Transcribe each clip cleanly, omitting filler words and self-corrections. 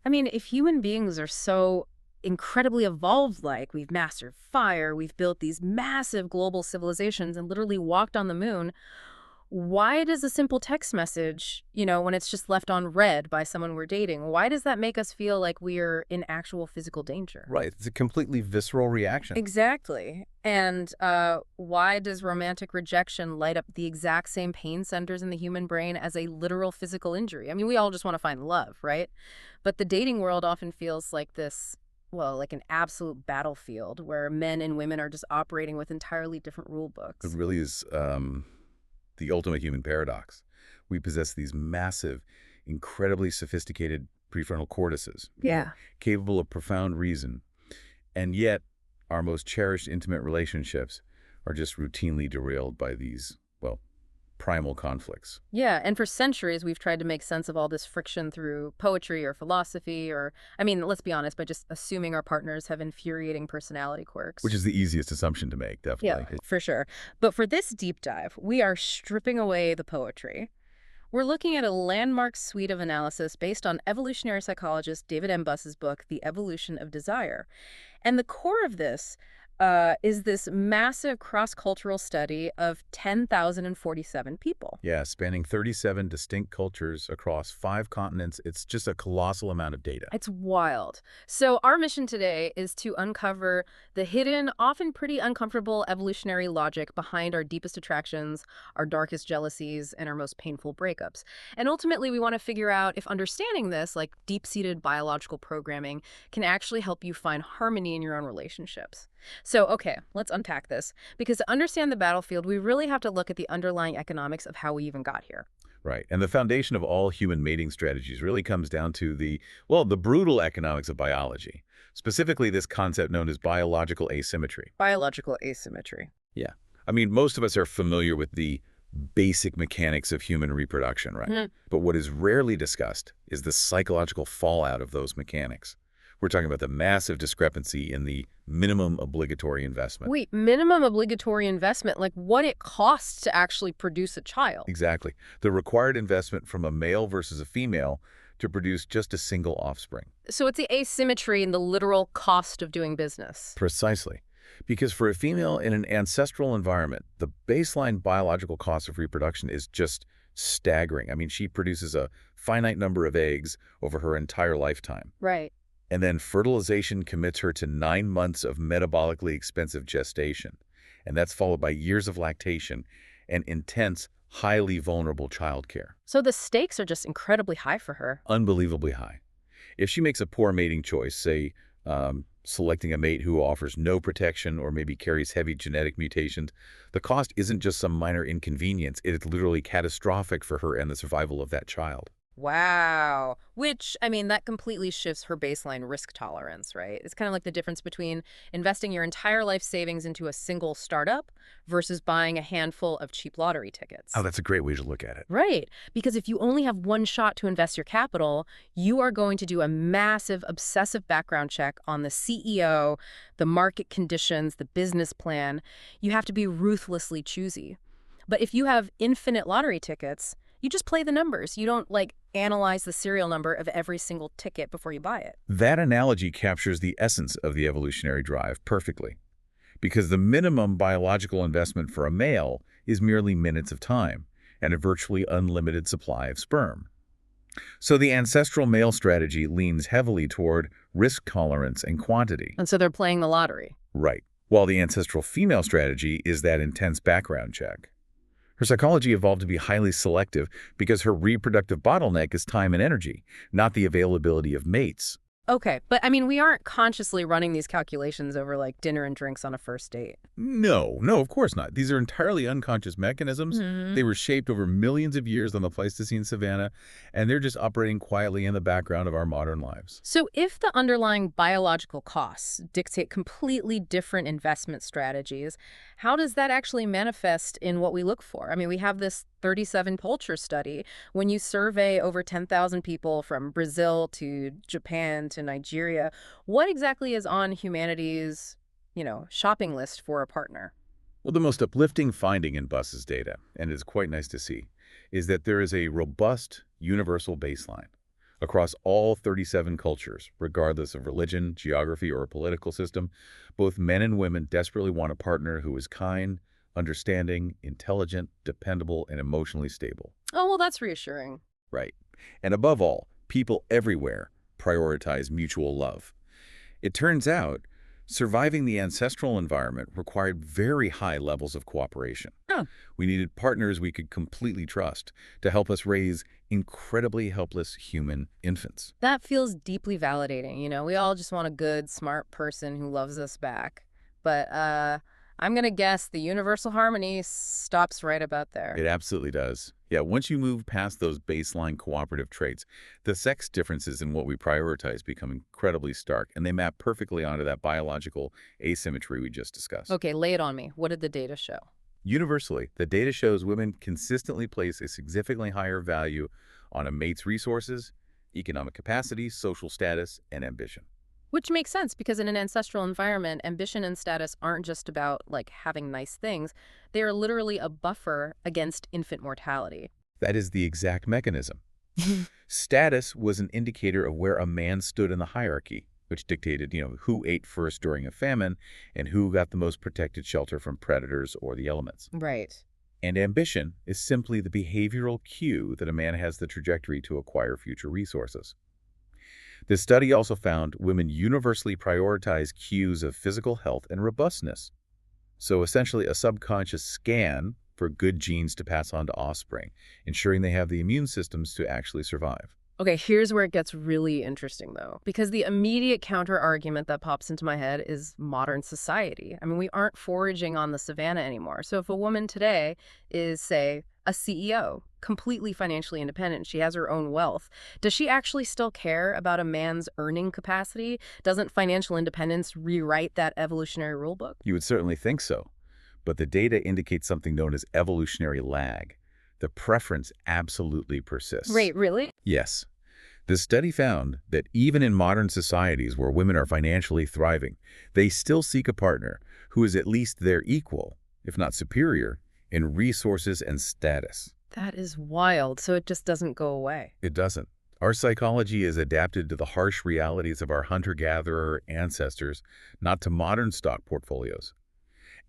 I mean, if human beings are so incredibly evolved, like we've mastered fire, we've built these massive global civilizations and literally walked on the moon, why does a simple text message, when it's just left on read by someone we're dating, why does that make us feel like we're in actual physical danger? Right. It's a completely visceral reaction. Exactly. And why does romantic rejection light up the exact same pain centers in the human brain as a literal physical injury? I mean, we all just want to find love, right? But the dating world often feels like this, well, like an absolute battlefield where men and women are just operating with entirely different rule It books. really is the ultimate human paradox. We possess these massive, incredibly sophisticated prefrontal cortices, Yeah. capable of profound reason, and yet our most cherished intimate relationships are just routinely derailed by these, well, primal conflicts. Yeah, and for centuries we've tried to make sense of all this friction through poetry or philosophy or, I mean, let's be honest, by just assuming our partners have infuriating personality Which quirks. is the easiest assumption to make, Yeah, definitely. for sure. But for this deep dive, we are stripping away the poetry. We're looking at a landmark suite of analysis based on evolutionary psychologist David M. Buss's book, The Evolution of Desire. And the core of this is this massive cross-cultural study of 10,047 people. Yeah, spanning 37 distinct cultures across 5 continents, it's just a colossal amount of data. It's wild. So our mission today is to uncover the hidden, often pretty uncomfortable evolutionary logic behind our deepest attractions, our darkest jealousies, and our most painful breakups. And ultimately, we want to figure out if understanding this, like deep-seated biological programming, can actually help you find harmony in your own relationships. So, okay, let's unpack this. Because to understand the battlefield, we really have to look at the underlying economics of how we even got here. Right. And the foundation of all human mating strategies really comes down to the brutal economics of biology, specifically this concept known as biological asymmetry. Biological asymmetry. Yeah. I mean, most of us are familiar with the basic mechanics of human reproduction, right? But what is rarely discussed is the psychological fallout of those mechanics. We're talking about the massive discrepancy in the minimum obligatory investment. Wait, minimum obligatory investment, like what it costs to actually produce a child. Exactly. The required investment from a male versus a female to produce just a single offspring. So it's the asymmetry in the literal cost of doing business. Precisely. Because for a female in an ancestral environment, the baseline biological cost of reproduction is just staggering. I mean, she produces a finite number of eggs over her entire lifetime. Right. And then fertilization commits her to 9 months of metabolically expensive gestation. And that's followed by years of lactation and intense, highly vulnerable childcare. So the stakes are just incredibly high for her. Unbelievably high. If she makes a poor mating choice, say selecting a mate who offers no protection or maybe carries heavy genetic mutations, the cost isn't just some minor inconvenience. It is literally catastrophic for her and the survival of that child. Wow. Which, I mean, that completely shifts her baseline risk tolerance, right? It's kind of like the difference between investing your entire life savings into a single startup versus buying a handful of cheap lottery Oh, tickets. that's a great way to look at it. Right. Because if you only have one shot to invest your capital, you are going to do a massive, obsessive background check on the CEO, the market conditions, the business plan. You have to be ruthlessly choosy. But if you have infinite lottery tickets, you just play the numbers. You don't, like, analyze the serial number of every single ticket before you buy it. That analogy captures the essence of the evolutionary drive perfectly. Because the minimum biological investment for a male is merely minutes of time and a virtually unlimited supply of sperm. So the ancestral male strategy leans heavily toward risk tolerance and quantity. And so they're playing the lottery. Right. While the ancestral female strategy is that intense background check. Her psychology evolved to be highly selective because her reproductive bottleneck is time and energy, not the availability of mates. Okay, but I mean, we aren't consciously running these calculations over like dinner and drinks on a first date. No, of course not. These are entirely unconscious mechanisms. They were shaped over millions of years on the Pleistocene savanna, and they're just operating quietly in the background of our modern lives. So if the underlying biological costs dictate completely different investment strategies, how does that actually manifest in what we look for? I mean, we have this 37 culture study. When you survey over 10,000 people from Brazil to Japan to Nigeria, what exactly is on humanity's, shopping list for a partner? Well, the most uplifting finding in Buss's data, and it's quite nice to see, is that there is a robust, universal baseline, Across all 37 cultures, regardless of religion, geography, or political system, both men and women desperately want a partner who is kind, understanding, intelligent, dependable, and emotionally stable. Oh, well, that's reassuring. Right. And above all, people everywhere prioritize mutual love. It turns out, surviving the ancestral environment required very high levels of cooperation. Oh. We needed partners we could completely trust to help us raise incredibly helpless human infants. That feels deeply validating. We all just want a good, smart person who loves us back. But I'm going to guess the universal harmony stops right about there. It absolutely does. Yeah, once you move past those baseline cooperative traits, the sex differences in what we prioritize become incredibly stark, and they map perfectly onto that biological asymmetry we just discussed. Okay, lay it on me. What did the data show? Universally, the data shows women consistently place a significantly higher value on a mate's resources, economic capacity, social status, and ambition. Which makes sense because in an ancestral environment, ambition and status aren't just about like having nice things. They are literally a buffer against infant mortality. That is the exact mechanism. Status was an indicator of where a man stood in the hierarchy, which dictated, who ate first during a famine and who got the most protected shelter from predators or the elements. Right. And ambition is simply the behavioral cue that a man has the trajectory to acquire future resources. This study also found women universally prioritize cues of physical health and robustness. So essentially a subconscious scan for good genes to pass on to offspring, ensuring they have the immune systems to actually survive. Okay, here's where it gets really interesting, though, because the immediate counter-argument that pops into my head is modern society. I mean, we aren't foraging on the savannah anymore. So if a woman today is, say, a CEO, completely financially independent, she has her own wealth, does she actually still care about a man's earning capacity? Doesn't financial independence rewrite that evolutionary rulebook? You would certainly think so, but the data indicates something known as evolutionary lag. The preference absolutely persists. Wait, really? Yes. The study found that even in modern societies where women are financially thriving, they still seek a partner who is at least their equal, if not superior, in resources and status. That is wild. So it just doesn't go away. It doesn't. Our psychology is adapted to the harsh realities of our hunter-gatherer ancestors, not to modern stock portfolios.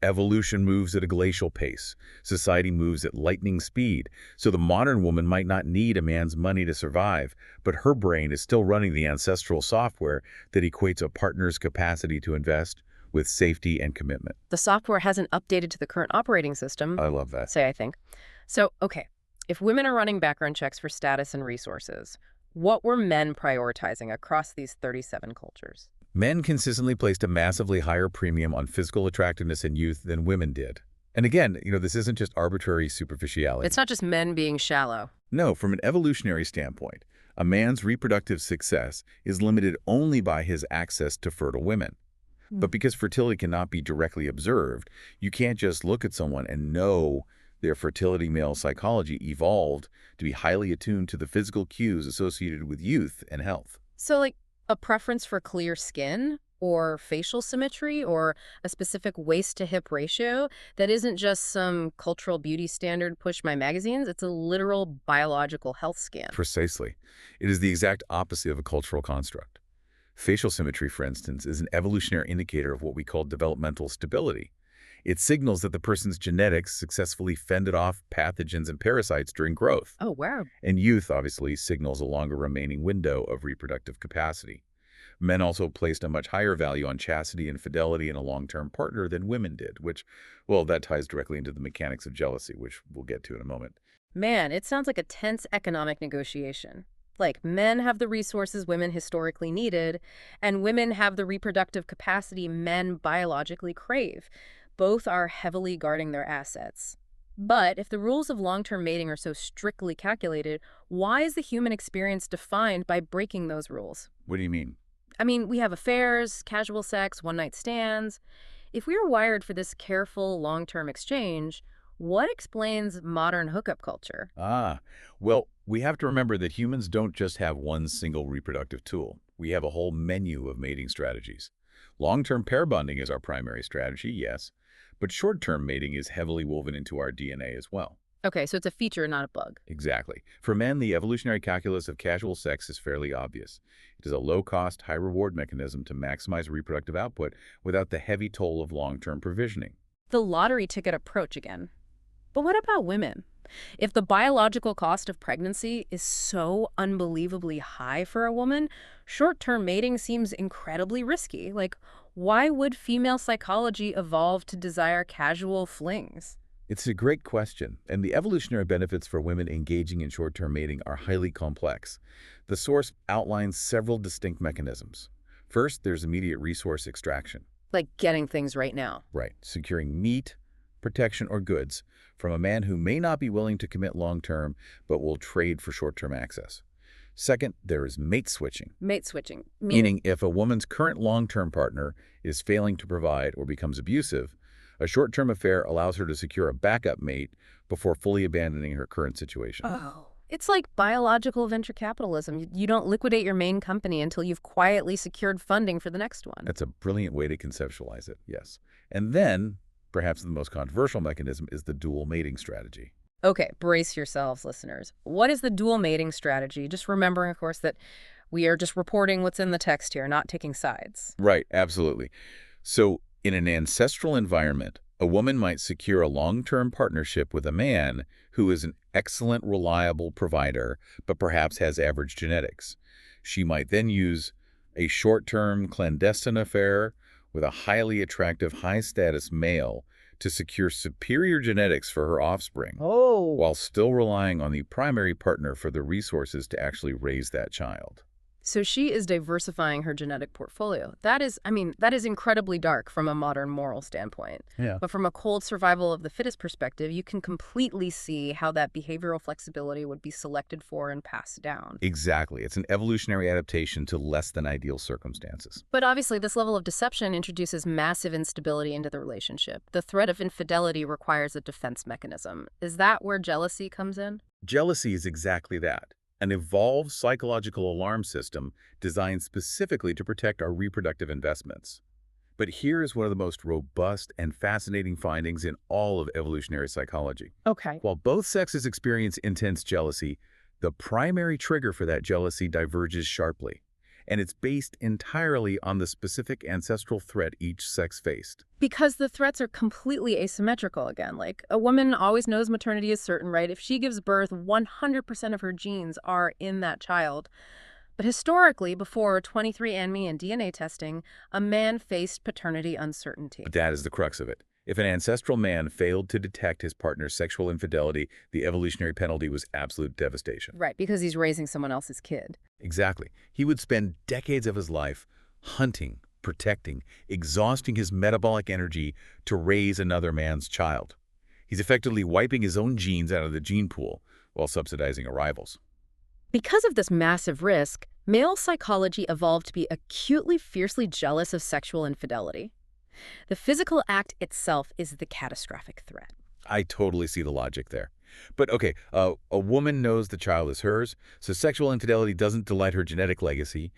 Evolution moves at a glacial pace. Society moves at lightning speed. So the modern woman might not need a man's money to survive, but her brain is still running the ancestral software that equates a partner's capacity to invest with safety and commitment. The software hasn't updated to the current operating system, I love that. I think. So, okay, if women are running background checks for status and resources, what were men prioritizing across these 37 cultures? Men consistently placed a massively higher premium on physical attractiveness and youth than women did. And again, this isn't just arbitrary superficiality. It's not just men being shallow. No, from an evolutionary standpoint, a man's reproductive success is limited only by his access to fertile women. But because fertility cannot be directly observed, you can't just look at someone and know their fertility. Male psychology evolved to be highly attuned to the physical cues associated with youth and health. So, like, a preference for clear skin or facial symmetry or a specific waist-to-hip ratio that isn't just some cultural beauty standard pushed by magazines. It's a literal biological health scan. Precisely. It is the exact opposite of a cultural construct. Facial symmetry, for instance, is an evolutionary indicator of what we call developmental stability. It signals that the person's genetics successfully fended off pathogens and parasites during growth. Oh, wow. And youth, obviously, signals a longer remaining window of reproductive capacity. Men also placed a much higher value on chastity and fidelity in a long-term partner than women did, which, well, that ties directly into the mechanics of jealousy, which we'll get to in a moment. Man, it sounds like a tense economic negotiation. Like, men have the resources women historically needed, and women have the reproductive capacity men biologically crave. Both are heavily guarding their assets. But if the rules of long-term mating are so strictly calculated, why is the human experience defined by breaking those rules? What do you mean? I mean, we have affairs, casual sex, one-night stands. If we are wired for this careful, long-term exchange, what explains modern hookup culture? Well, we have to remember that humans don't just have one single reproductive tool. We have a whole menu of mating strategies. Long-term pair bonding is our primary strategy, yes, but short-term mating is heavily woven into our DNA as well. Okay, so it's a feature, not a bug. Exactly. For men, the evolutionary calculus of casual sex is fairly obvious. It is a low-cost, high-reward mechanism to maximize reproductive output without the heavy toll of long-term provisioning. The lottery ticket approach again. But what about women? If the biological cost of pregnancy is so unbelievably high for a woman, short-term mating seems incredibly risky. Like, why would female psychology evolve to desire casual flings? It's a great question, and the evolutionary benefits for women engaging in short-term mating are highly complex. The source outlines several distinct mechanisms. First, there's immediate resource extraction. Like getting things right now. Right, securing meat, protection, or goods from a man who may not be willing to commit long-term but will trade for short-term access. Second, there is mate switching, Mate switching. meaning if a woman's current long-term partner is failing to provide or becomes abusive, a short-term affair allows her to secure a backup mate before fully abandoning her current situation. Oh. It's like biological venture capitalism. You don't liquidate your main company until you've quietly secured funding for the next one. That's a brilliant way to conceptualize it, yes. And then, perhaps the most controversial mechanism is the dual mating strategy. Okay, brace yourselves, listeners. What is the dual mating strategy? Just remembering, of course, that we are just reporting what's in the text here, not taking sides. Right, absolutely. So, in an ancestral environment, a woman might secure a long-term partnership with a man who is an excellent, reliable provider, but perhaps has average genetics. She might then use a short-term clandestine affair with a highly attractive, high-status male to secure superior genetics for her offspring, Oh. while still relying on the primary partner for the resources to actually raise that child. So she is diversifying her genetic portfolio. That is incredibly dark from a modern moral standpoint. Yeah. But from a cold survival of the fittest perspective, you can completely see how that behavioral flexibility would be selected for and passed down. Exactly. It's an evolutionary adaptation to less than ideal circumstances. But obviously, this level of deception introduces massive instability into the relationship. The threat of infidelity requires a defense mechanism. Is that where jealousy comes in? Jealousy is exactly that. An evolved psychological alarm system designed specifically to protect our reproductive investments. But here is one of the most robust and fascinating findings in all of evolutionary psychology. Okay. While both sexes experience intense jealousy, the primary trigger for that jealousy diverges sharply, and it's based entirely on the specific ancestral threat each sex faced. Because the threats are completely asymmetrical again. Like, a woman always knows maternity is certain, right? If she gives birth, 100% of her genes are in that child. But historically, before 23andMe and DNA testing, a man faced paternity uncertainty. But that is the crux of it. If an ancestral man failed to detect his partner's sexual infidelity, the evolutionary penalty was absolute devastation. Right, because he's raising someone else's kid. Exactly. He would spend decades of his life hunting, protecting, exhausting his metabolic energy to raise another man's child. He's effectively wiping his own genes out of the gene pool while subsidizing a rival's. Because of this massive risk, male psychology evolved to be acutely, fiercely jealous of sexual infidelity. The physical act itself is the catastrophic threat. I totally see the logic there. But okay, a woman knows the child is hers, so sexual infidelity doesn't delight her genetic legacy.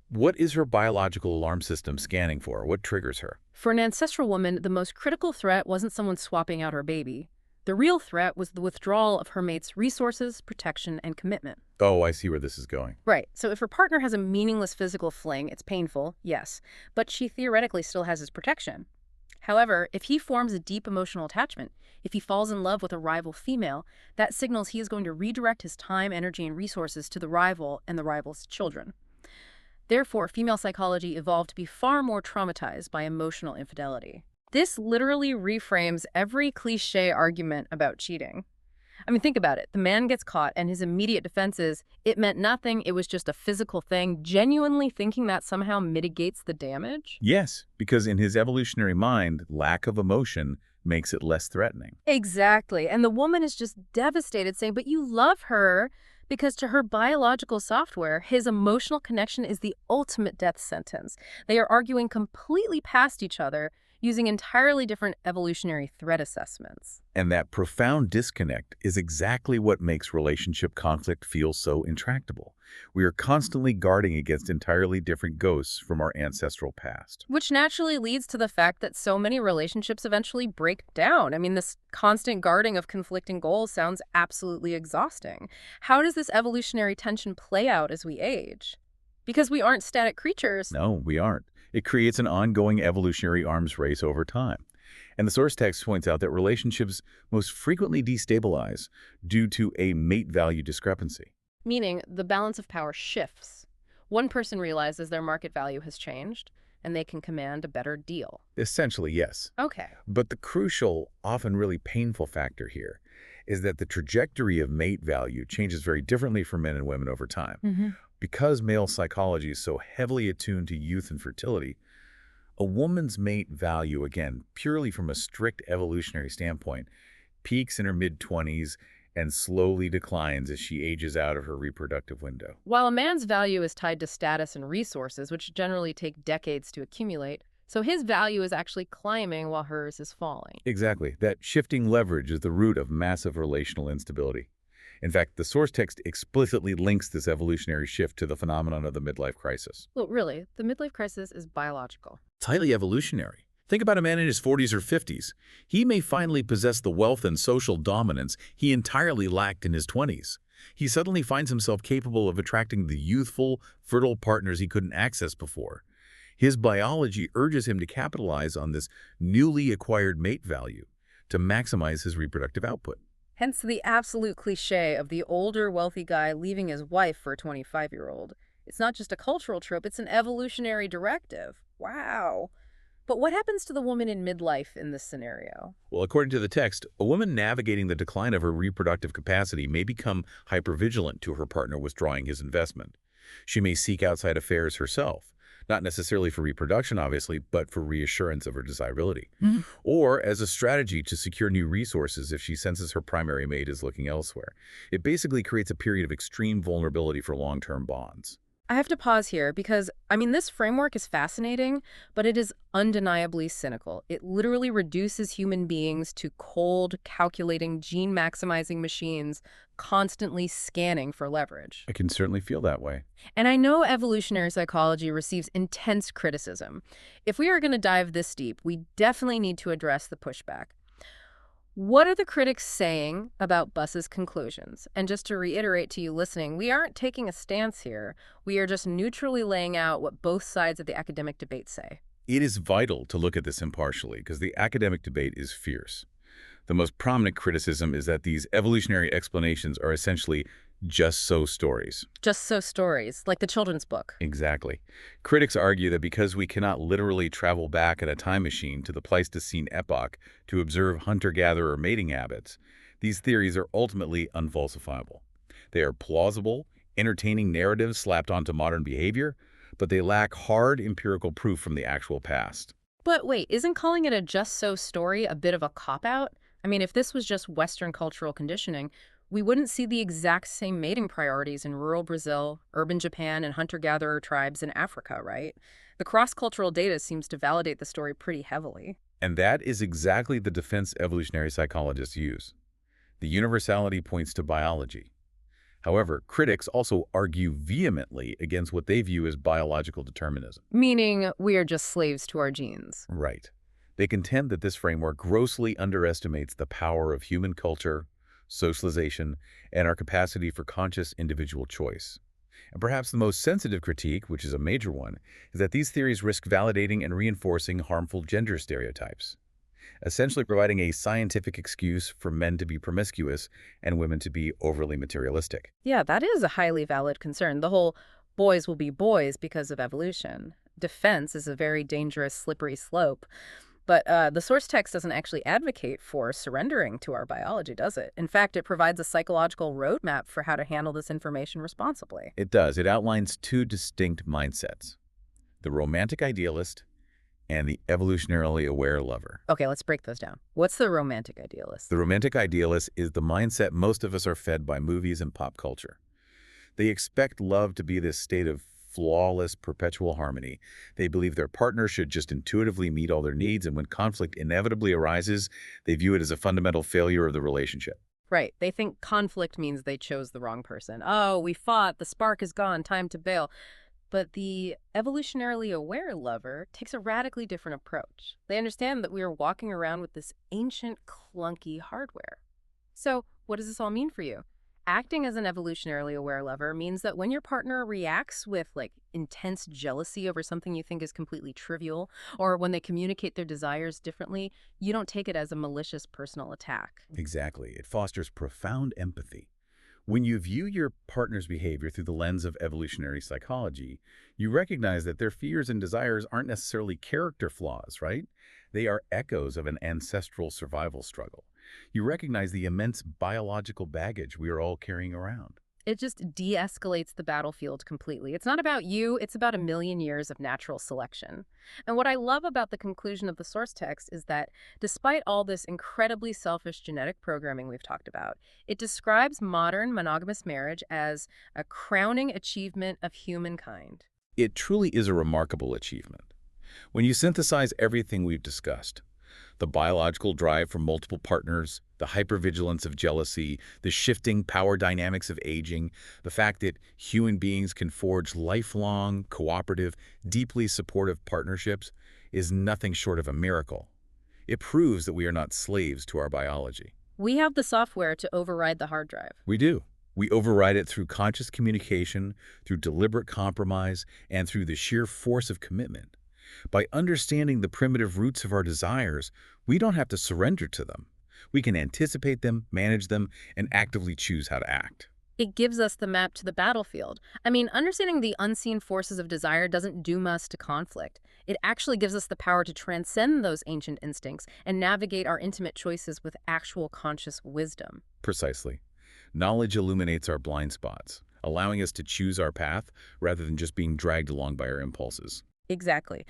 What is her biological alarm system scanning for? What triggers her? For an ancestral woman, the most critical threat wasn't someone swapping out her baby. The real threat was the withdrawal of her mate's resources, protection, and commitment. Oh, I see where this is going. Right. So if her partner has a meaningless physical fling, it's painful, yes, but she theoretically still has his protection. However, if he forms a deep emotional attachment, if he falls in love with a rival female, that signals he is going to redirect his time, energy, and resources to the rival and the rival's children. Therefore, female psychology evolved to be far more traumatized by emotional infidelity. This literally reframes every cliché argument about cheating. I mean, think about it. The man gets caught, and his immediate defense is, it meant nothing, it was just a physical thing, genuinely thinking that somehow mitigates the damage? Yes, because in his evolutionary mind, lack of emotion makes it less threatening. Exactly. And the woman is just devastated, saying, but you love her, because to her biological software, his emotional connection is the ultimate death sentence. They are arguing completely past each other, using entirely different evolutionary threat assessments. And that profound disconnect is exactly what makes relationship conflict feel so intractable. We are constantly guarding against entirely different ghosts from our ancestral past. Which naturally leads to the fact that so many relationships eventually break down. I mean, this constant guarding of conflicting goals sounds absolutely exhausting. How does this evolutionary tension play out as we age? Because we aren't static creatures. No, we aren't. It creates an ongoing evolutionary arms race over time. And the source text points out that relationships most frequently destabilize due to a mate value discrepancy. Meaning the balance of power shifts. One person realizes their market value has changed, and they can command a better deal. Essentially, yes. Okay. But the crucial, often really painful factor here is that the trajectory of mate value changes very differently for men and women over time. Because male psychology is so heavily attuned to youth and fertility, a woman's mate value, again, purely from a strict evolutionary standpoint, peaks in her mid-20s and slowly declines as she ages out of her reproductive window. While a man's value is tied to status and resources, which generally take decades to accumulate, so his value is actually climbing while hers is falling. Exactly. That shifting leverage is the root of massive relational instability. In fact, the source text explicitly links this evolutionary shift to the phenomenon of the midlife crisis. Well, really, the midlife crisis is biological. It's highly evolutionary. Think about a man in his 40s or 50s. He may finally possess the wealth and social dominance he entirely lacked in his 20s. He suddenly finds himself capable of attracting the youthful, fertile partners he couldn't access before. His biology urges him to capitalize on this newly acquired mate value to maximize his reproductive output. Hence the absolute cliche of the older, wealthy guy leaving his wife for a 25-year-old. It's not just a cultural trope, it's an evolutionary directive. Wow. But what happens to the woman in midlife in this scenario? Well, according to the text, a woman navigating the decline of her reproductive capacity may become hypervigilant to her partner withdrawing his investment. She may seek outside affairs herself, not necessarily for reproduction, obviously, but for reassurance of her desirability, or as a strategy to secure new resources if she senses her primary mate is looking elsewhere. It basically creates a period of extreme vulnerability for long-term bonds. I have to pause here because, this framework is fascinating, but it is undeniably cynical. It literally reduces human beings to cold, calculating, gene-maximizing machines constantly scanning for leverage. I can certainly feel that way. And I know evolutionary psychology receives intense criticism. If we are going to dive this deep, we definitely need to address the pushback. What are the critics saying about Buss's conclusions? And just to reiterate to you listening, we aren't taking a stance here. We are just neutrally laying out what both sides of the academic debate say. It is vital to look at this impartially because the academic debate is fierce. The most prominent criticism is that these evolutionary explanations are essentially just-so stories. Just-so stories, like the children's book. Exactly. Critics argue that because we cannot literally travel back in a time machine to the Pleistocene epoch to observe hunter-gatherer mating habits, these theories are ultimately unfalsifiable. They are plausible, entertaining narratives slapped onto modern behavior, but they lack hard empirical proof from the actual past. But wait, isn't calling it a just-so story a bit of a cop-out? If this was just Western cultural conditioning, we wouldn't see the exact same mating priorities in rural Brazil, urban Japan, and hunter-gatherer tribes in Africa, right? The cross-cultural data seems to validate the story pretty heavily. And that is exactly the defense evolutionary psychologists use. The universality points to biology. However, critics also argue vehemently against what they view as biological determinism. Meaning we are just slaves to our genes. Right. They contend that this framework grossly underestimates the power of human culture, socialization, and our capacity for conscious individual choice. And perhaps the most sensitive critique, which is a major one, is that these theories risk validating and reinforcing harmful gender stereotypes, essentially providing a scientific excuse for men to be promiscuous and women to be overly materialistic. Yeah, that is a highly valid concern. The whole boys will be boys because of evolution. Defense is a very dangerous, slippery slope. But the source text doesn't actually advocate for surrendering to our biology, does it? In fact, it provides a psychological roadmap for how to handle this information responsibly. It does. It outlines two distinct mindsets: the romantic idealist and the evolutionarily aware lover. Okay, let's break those down. What's the romantic idealist? The romantic idealist is the mindset most of us are fed by movies and pop culture. They expect love to be this state of flawless, perpetual harmony. They believe their partner should just intuitively meet all their needs, and when conflict inevitably arises, they view it as a fundamental failure of the relationship. Right. They think conflict means they chose the wrong person. Oh, we fought, the spark is gone, time to bail. But the evolutionarily aware lover takes a radically different approach. They understand that we are walking around with this ancient, clunky hardware. So, what does this all mean for you? Acting as an evolutionarily aware lover means that when your partner reacts with intense jealousy over something you think is completely trivial, or when they communicate their desires differently, you don't take it as a malicious personal attack. Exactly. It fosters profound empathy. When you view your partner's behavior through the lens of evolutionary psychology, you recognize that their fears and desires aren't necessarily character flaws, right? They are echoes of an ancestral survival struggle. You recognize the immense biological baggage we are all carrying around. It just de-escalates the battlefield completely. It's not about you, it's about a million years of natural selection. And what I love about the conclusion of the source text is that despite all this incredibly selfish genetic programming we've talked about, it describes modern monogamous marriage as a crowning achievement of humankind. It truly is a remarkable achievement. When you synthesize everything we've discussed, the biological drive for multiple partners, the hypervigilance of jealousy, the shifting power dynamics of aging, the fact that human beings can forge lifelong, cooperative, deeply supportive partnerships is nothing short of a miracle. It proves that we are not slaves to our biology. We have the software to override the hard drive. We do. We override it through conscious communication, through deliberate compromise, and through the sheer force of commitment. By understanding the primitive roots of our desires, we don't have to surrender to them. We can anticipate them, manage them, and actively choose how to act. It gives us the map to the battlefield. I mean, understanding the unseen forces of desire doesn't doom us to conflict. It actually gives us the power to transcend those ancient instincts and navigate our intimate choices with actual conscious wisdom. Precisely. Knowledge illuminates our blind spots, allowing us to choose our path rather than just being dragged along by our impulses. Exactly.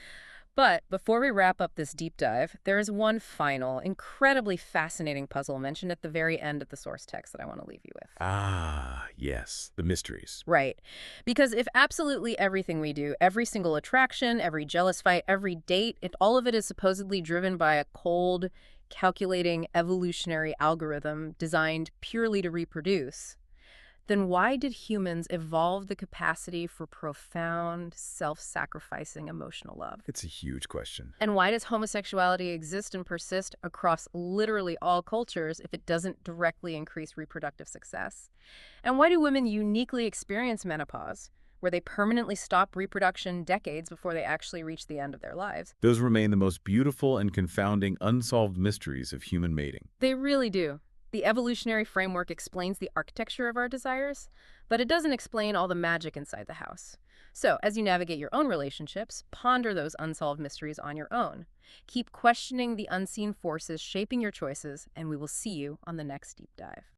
But before we wrap up this deep dive, there is one final, incredibly fascinating puzzle mentioned at the very end of the source text that I want to leave you with. Ah, yes, the mysteries. Right. Because if absolutely everything we do, every single attraction, every jealous fight, every date, if all of it is supposedly driven by a cold, calculating evolutionary algorithm designed purely to reproduce, then why did humans evolve the capacity for profound, self-sacrificing emotional love? It's a huge question. And why does homosexuality exist and persist across literally all cultures if it doesn't directly increase reproductive success? And why do women uniquely experience menopause, where they permanently stop reproduction decades before they actually reach the end of their lives? Those remain the most beautiful and confounding unsolved mysteries of human mating. They really do. The evolutionary framework explains the architecture of our desires, but it doesn't explain all the magic inside the house. So, as you navigate your own relationships, ponder those unsolved mysteries on your own. Keep questioning the unseen forces shaping your choices, and we will see you on the next deep dive.